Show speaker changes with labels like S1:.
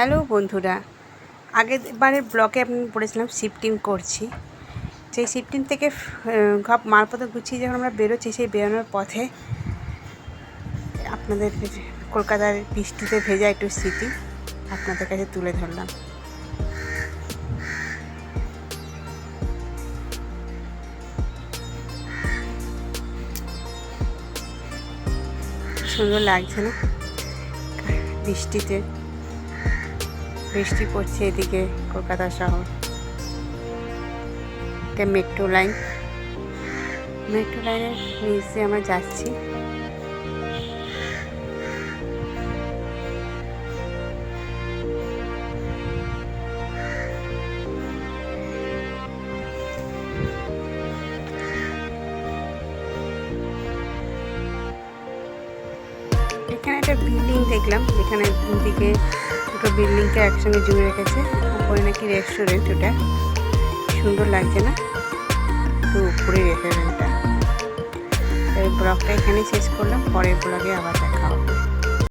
S1: Hello বন্ধুরা, আগের বারের ব্লগে আমি বলেছিলাম শিফটিং করছি। সেই শিফটিং থেকে সব মালপত্র গুছিয়ে যখন আমরা বেরোচ্ছি, সেই বেরোনোর পথে আপনাদের কলকাতার বৃষ্টিতে ভেজা একটু স্মৃতি আপনাদের কাছে তুলে ধরলাম। সুন্দর লাগছে না? বৃষ্টি পড়ছে এদিকে কলকাতা শহর। এটা মেট্রো লাইনের নিচে আমরা যাচ্ছি। এখানে একটা বিল্ডিং দেখলাম, যেখানে দুদিকে দুটো বিল্ডিংকে একসঙ্গে জুড়ে রেখেছে। উপরে নাকি রেস্টুরেন্ট, ওটা সুন্দর লাগছে না? একটু উপরে রেস্টুরেন্টটা। এই ব্লগটা এখানেই শেষ করলাম, পরের ব্লগে আবার দেখা হবে।